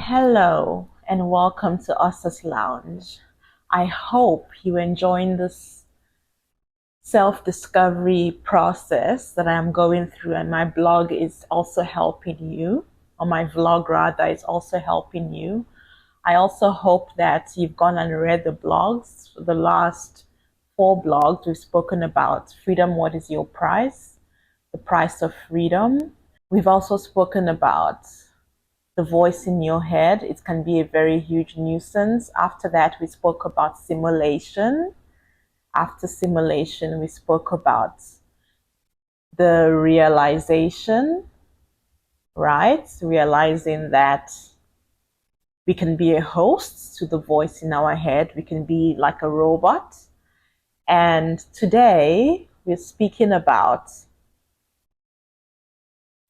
Hello and welcome to Us's Lounge. I hope you're enjoying this self-discovery process that I'm going through, and my blog is also helping you, or my vlog rather is also helping you. I also hope that you've gone and read the blogs. The last 4 blogs we've spoken about freedom, what is your price, the price of freedom. We've also spoken about the voice in your head. It can be a very huge nuisance. After that, we spoke about simulation. After simulation, we spoke about the realization, right? Realizing that we can be a host to the voice in our head. We can be like a robot. And today, we're speaking about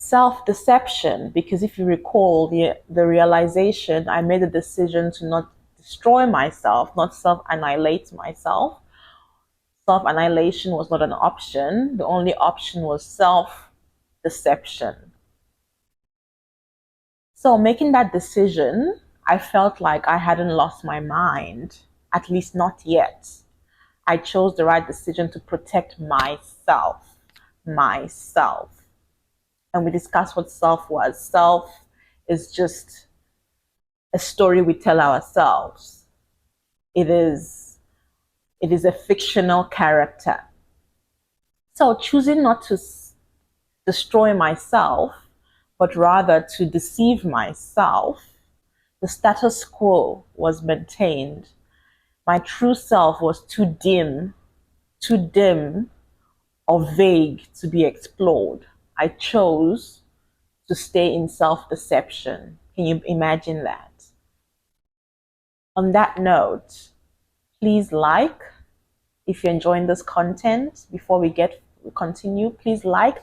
self-deception, because if you recall the realization, I made a decision to not destroy myself, not self-annihilate myself. Self-annihilation was not an option. The only option was self-deception. So making that decision, I felt like I hadn't lost my mind, at least not yet. I chose the right decision to protect myself. And we discussed what self was. Self is just a story we tell ourselves. It is a fictional character. So choosing not to destroy myself, but rather to deceive myself, the status quo was maintained. My true self was too dim or vague to be explored. I chose to stay in self-deception. Can you imagine that? On that note, please like, if you're enjoying this content, before we continue, please like,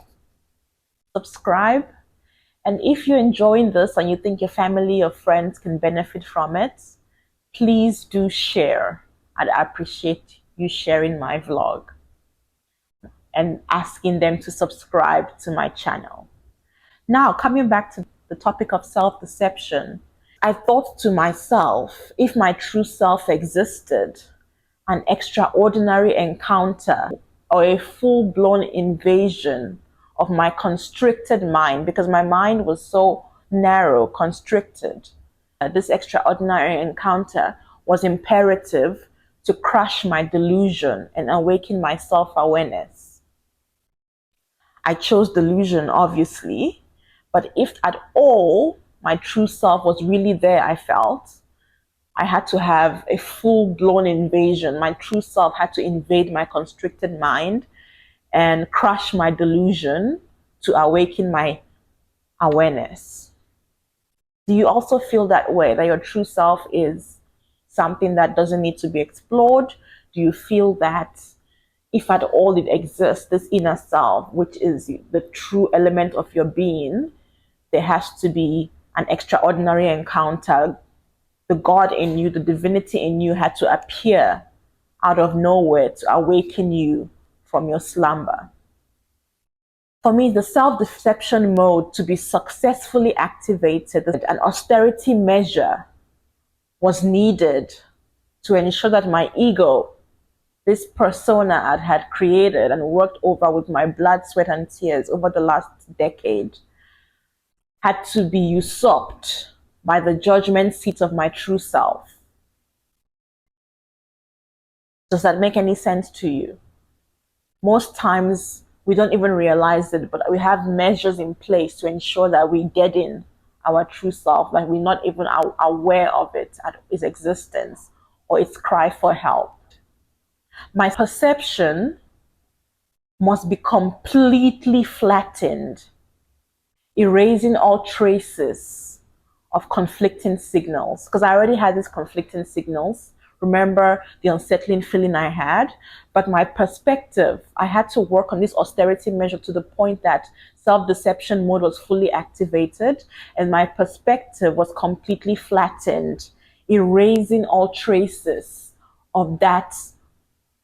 subscribe. And if you're enjoying this and you think your family or friends can benefit from it, please do share. I'd appreciate you sharing my vlog and asking them to subscribe to my channel. Now, coming back to the topic of self-deception, I thought to myself, if my true self existed, an extraordinary encounter or a full-blown invasion of my constricted mind, because my mind was so narrow, constricted, this extraordinary encounter was imperative to crush my delusion and awaken my self-awareness. I chose delusion, obviously, but if at all my true self was really there, I felt I had to have a full-blown invasion. My true self had to invade my constricted mind and crush my delusion to awaken my awareness. Do you also feel that way, that your true self is something that doesn't need to be explored? Do you feel that if at all it exists, this inner self, which is the true element of your being, there has to be an extraordinary encounter? The God in you, the divinity in you had to appear out of nowhere to awaken you from your slumber. For me, the self-deception mode to be successfully activated, an austerity measure was needed to ensure that my ego, this persona I had created and worked over with my blood, sweat, and tears over the last decade, had to be usurped by the judgment seat of my true self. Does that make any sense to you? Most times we don't even realize it, but we have measures in place to ensure that we deaden our true self, like we're not even aware of it, its existence or its cry for help. My perception must be completely flattened, erasing all traces of conflicting signals. Because I already had these conflicting signals. Remember the unsettling feeling I had? But my perspective, I had to work on this austerity measure to the point that self-deception mode was fully activated and my perspective was completely flattened, erasing all traces of that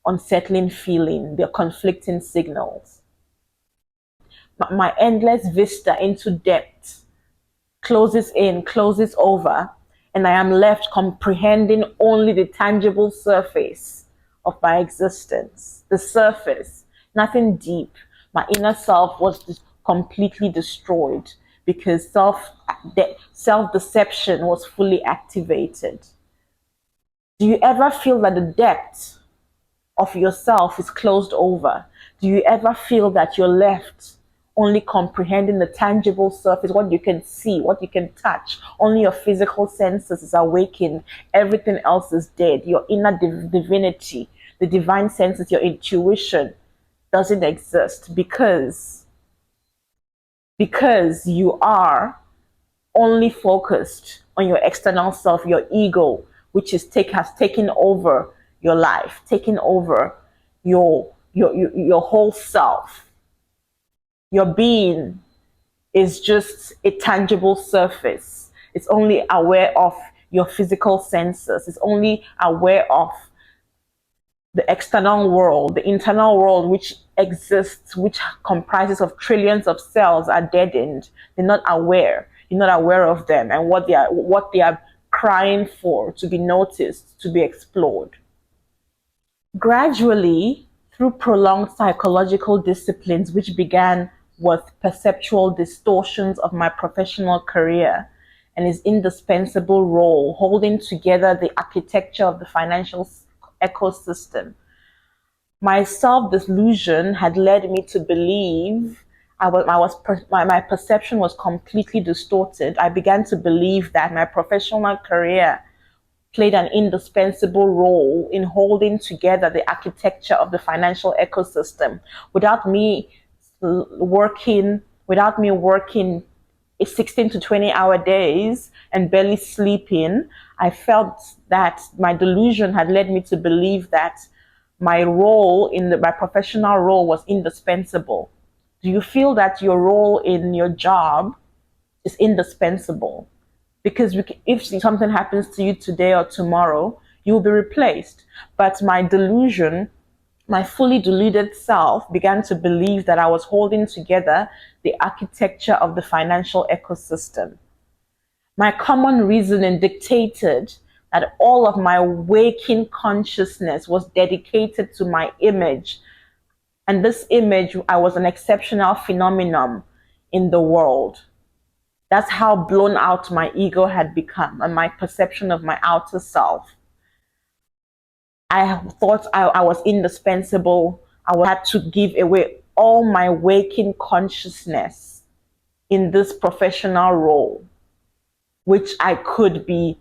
unsettling feeling, the conflicting signals. My endless vista into depth closes in, closes over, and I am left comprehending only the tangible surface of my existence. The surface, nothing deep. My inner self was completely destroyed because self deception was fully activated. Do you ever feel that the depth of yourself is closed over? Do you ever feel that you're left only comprehending the tangible surface, what you can see, what you can touch? Only your physical senses is awakened. Everything else is dead. Your inner divinity, the divine senses, your intuition doesn't exist because you are only focused on your external self, your ego, which has taken over your life, taken over your whole self. Your being is just a tangible surface. It's only aware of your physical senses. It's only aware of the external world. The internal world, which exists, which comprises of trillions of cells, are deadened. They're not aware. You're not aware of them and what they are crying for to be noticed, to be explored. Gradually, through prolonged psychological disciplines, which began with perceptual distortions of my professional career and its indispensable role holding together the architecture of the financial ecosystem, my self-delusion had led me to believe my perception was completely distorted. I began to believe that my professional career played an indispensable role in holding together the architecture of the financial ecosystem. Without me working 16 to 20-hour days and barely sleeping, I felt that my delusion had led me to believe that my professional role was indispensable. Do you feel that your role in your job is indispensable? Because if something happens to you today or tomorrow, you will be replaced. But my delusion, my fully deluded self, began to believe that I was holding together the architecture of the financial ecosystem. My common reasoning dictated that all of my waking consciousness was dedicated to my image. And this image, I was an exceptional phenomenon in the world. That's how blown out my ego had become and my perception of my outer self. I thought I was indispensable. Had to give away all my waking consciousness in this professional role, which I could be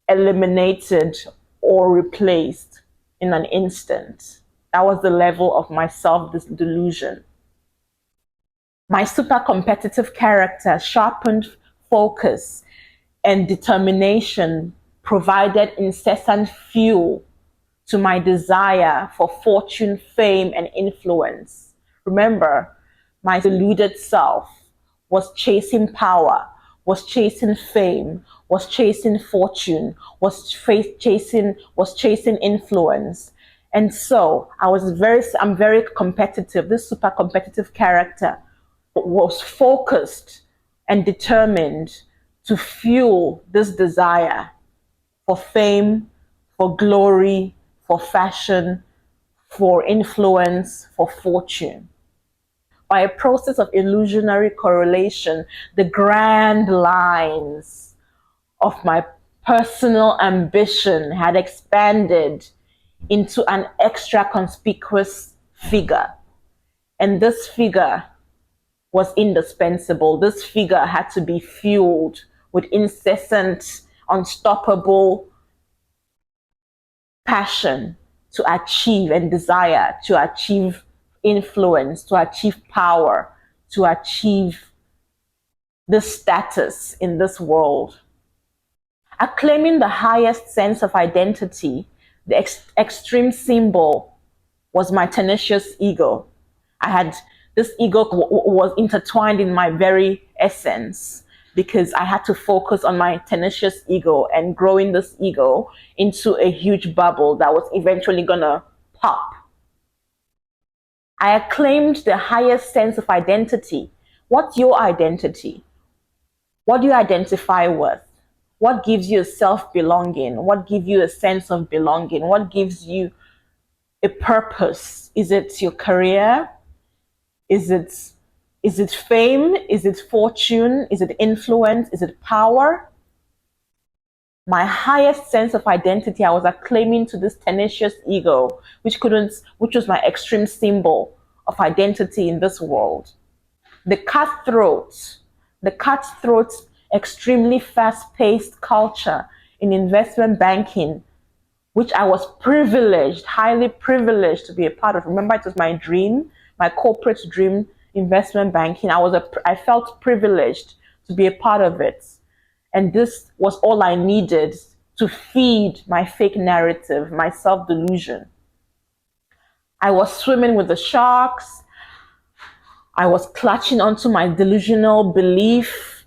eliminated or replaced in an instant. That was the level of my self-delusion. My super competitive character, sharpened focus, and determination provided incessant fuel to my desire for fortune, fame, and influence. Remember, my deluded self was chasing power, was chasing fame, was chasing fortune, was chasing influence. And so I'm very competitive. This super competitive character was focused and determined to fuel this desire for fame, for glory, for fashion, for influence, for fortune. By a process of illusionary correlation, the grand lines of my personal ambition had expanded into an extra conspicuous figure. And this figure was indispensable. This figure had to be fueled with incessant, unstoppable passion to achieve and desire to achieve influence, to achieve power, to achieve this status in this world. Acclaiming the highest sense of identity, the extreme symbol was my tenacious ego. I had this ego was intertwined in my very essence because I had to focus on my tenacious ego and growing this ego into a huge bubble that was eventually gonna pop. I acclaimed the highest sense of identity. What's your identity? What do you identify with? What gives you a self-belonging? What gives you a sense of belonging? What gives you a purpose? Is it your career? Is it fame? Is it fortune? Is it influence? Is it power? My highest sense of identity, I was acclaiming to this tenacious ego, which was my extreme symbol of identity in this world. The cutthroat, extremely fast-paced culture in investment banking, which I was privileged, highly privileged to be a part of. Remember, it was my dream, my corporate dream, investment banking. I felt privileged to be a part of it. And this was all I needed to feed my fake narrative, my self-delusion. I was swimming with the sharks. I was clutching onto my delusional belief.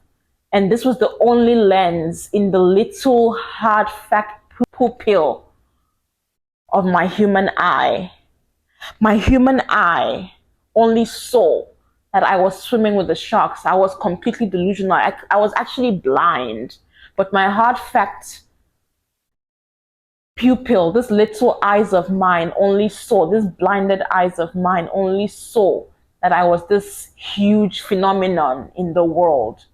And this was the only lens in the little hard fact pupil of my human eye. My human eye only saw that I was swimming with the sharks. I was completely delusional. I was actually blind. But my hard fact pupil, this little eyes of mine only saw, this blinded eyes of mine only saw that I was this huge phenomenon in the world.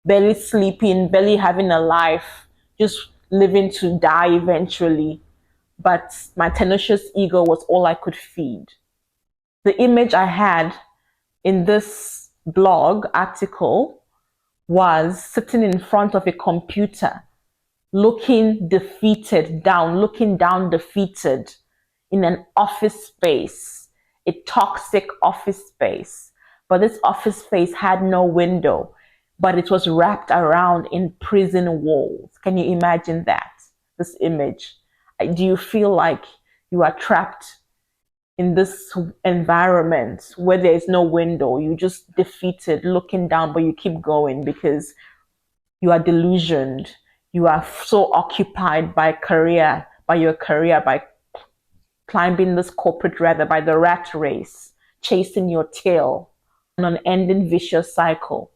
Barely sleeping, barely having a life, just living to die eventually. But my tenacious ego was all I could feed. The image I had in this blog article was sitting in front of a computer, looking down defeated in an office space, a toxic office space. But this office space had no window, but it was wrapped around in prison walls. Can you imagine that? This image. Do you feel like you are trapped in this environment where there is no window? You just defeated, looking down, but you keep going because you are delusioned. You are so occupied by your career, by climbing this corporate ladder, by the rat race, chasing your tail, an unending vicious cycle.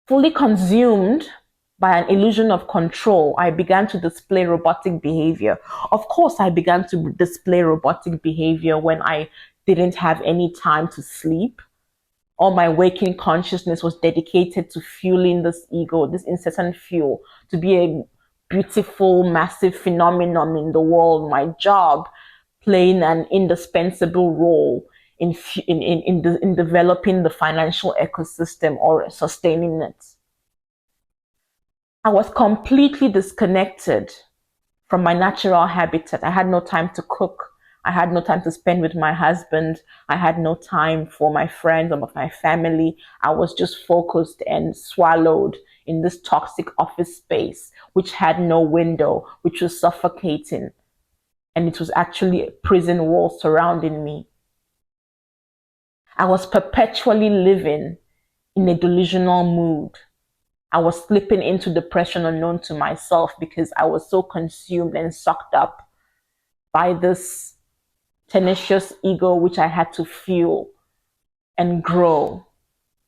Fully consumed by an illusion of control, I began to display robotic behavior. Of course, I began to display robotic behavior when I didn't have any time to sleep. All my waking consciousness was dedicated to fueling this ego, this incessant fuel, to be a beautiful, massive phenomenon in the world. My job playing an indispensable role in developing the financial ecosystem or sustaining it. I was completely disconnected from my natural habitat. I had no time to cook. I had no time to spend with my husband. I had no time for my friends or my family. I was just focused and swallowed in this toxic office space, which had no window, which was suffocating. And it was actually a prison wall surrounding me. I was perpetually living in a delusional mood. I was slipping into depression unknown to myself because I was so consumed and sucked up by this tenacious ego, which I had to fuel and grow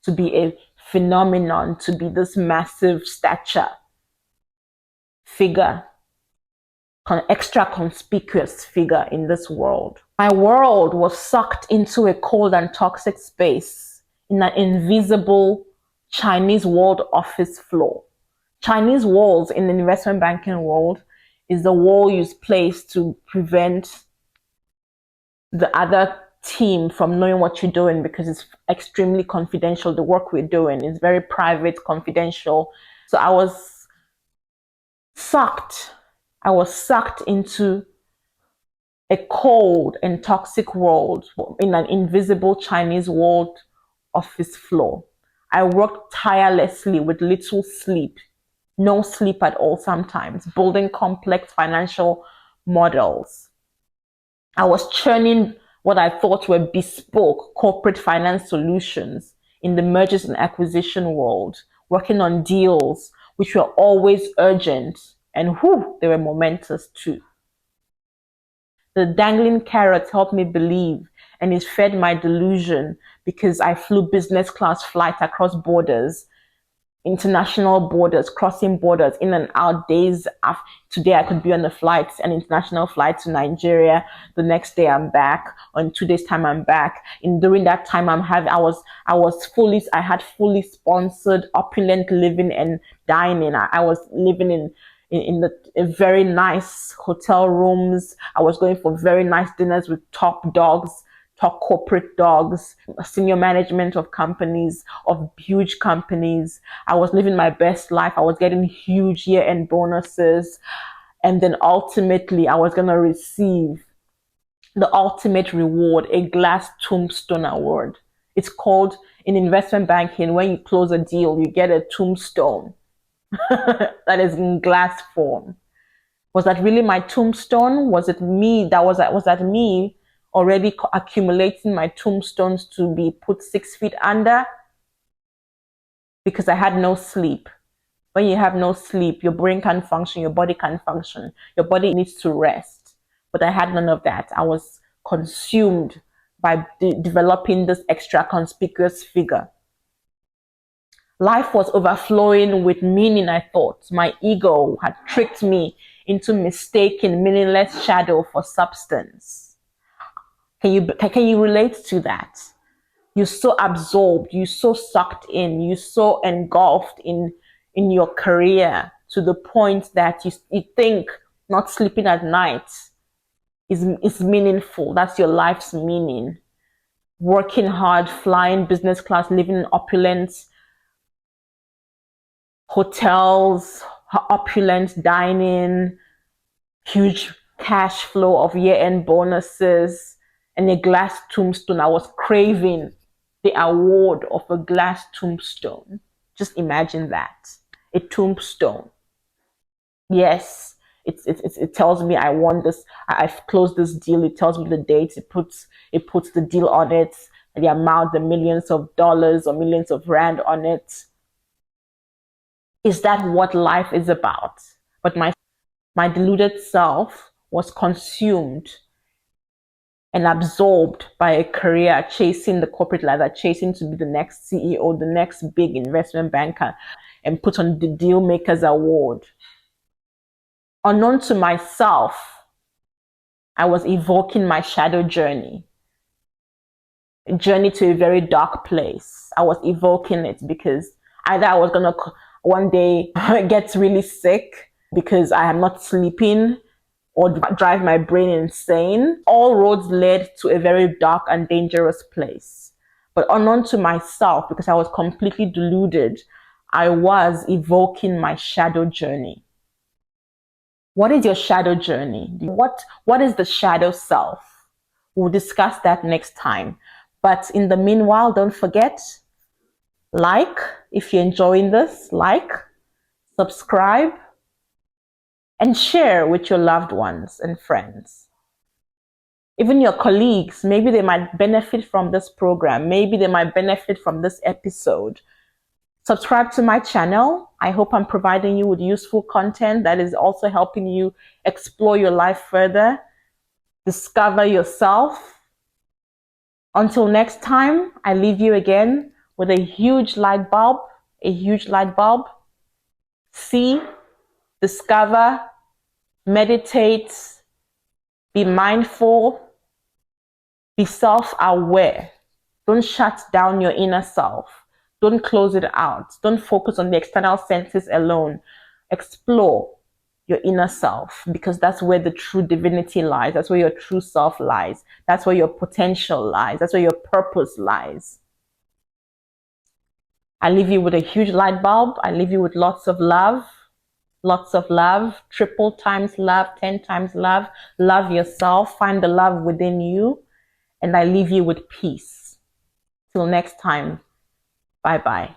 to be a phenomenon, to be this massive stature figure, extra conspicuous figure in this world. My world was sucked into a cold and toxic space in an invisible Chinese walled office floor. Chinese walls in the investment banking world is the wall you place to prevent the other team from knowing what you're doing because it's extremely confidential. The work we're doing is very private, confidential. So I was sucked into a cold and toxic world in an invisible Chinese walled office floor. I worked tirelessly with little sleep, no sleep at all sometimes, building complex financial models. I was churning what I thought were bespoke corporate finance solutions in the mergers and acquisition world, working on deals which were always urgent and they were momentous too. The dangling carrots helped me believe, and it fed my delusion because I flew business class flight across borders, international borders, crossing borders, in and out days. Today I could be on a flight, an international flight to Nigeria. The next day I'm back. On 2 days time I'm back. During that time I had fully sponsored opulent living and dining. I was living in very nice hotel rooms. I was going for very nice dinners with top dogs, top corporate dogs, senior management of companies, of huge companies. I was living my best life. I was getting huge year-end bonuses. And then ultimately, I was going to receive the ultimate reward, a glass tombstone award. It's called, in investment banking, when you close a deal, you get a tombstone that is in glass form. Was that really my tombstone? Was it me? Was that me already accumulating my tombstones to be put 6 feet under? Because I had no sleep. When you have no sleep, your brain can't function, your body can't function. Your body needs to rest. But I had none of that. I was consumed by developing this extra conspicuous figure. Life was overflowing with meaning, I thought. My ego had tricked me into mistaking meaningless shadow for substance. Can you relate to that? You're so absorbed, you're so sucked in, you're so engulfed in your career to the point that you think not sleeping at night is meaningful. That's your life's meaning. Working hard, flying business class, living in opulence hotels, opulent dining, huge cash flow of year-end bonuses, and a glass tombstone. I was craving the award of a glass tombstone. Just imagine that. A tombstone. Yes, it tells me I won this. I've closed this deal. It tells me the date. It puts the deal on it, the amount, the millions of dollars or millions of rand on it. Is that what life is about? But my deluded self was consumed and absorbed by a career chasing the corporate ladder, chasing to be the next CEO, the next big investment banker, and put on the Deal Makers Award. Unknown to myself, I was evoking my shadow journey, a journey to a very dark place. I was evoking it because either I was going to one day get really sick because I am not sleeping, or drive my brain insane. All roads led to a very dark and dangerous place. But unknown to myself, because I was completely deluded, I was evoking my shadow journey. What is your shadow journey? What is the shadow self? We'll discuss that next time. But in the meanwhile, don't forget, like, if you're enjoying this, like, subscribe, and share with your loved ones and friends. Even your colleagues, maybe they might benefit from this program. Maybe they might benefit from this episode. Subscribe to my channel. I hope I'm providing you with useful content that is also helping you explore your life further, discover yourself. Until next time, I leave you again with a huge light bulb, See, discover, meditate, be mindful, be self-aware. Don't shut down your inner self. Don't close it out. Don't focus on the external senses alone. Explore your inner self, because that's where the true divinity lies. That's where your true self lies. That's where your potential lies. That's where your purpose lies. I leave you with a huge light bulb. I leave you with lots of love. Lots of love, triple times love, 10 times love. Love yourself, find the love within you, and I leave you with peace. Till next time, bye bye.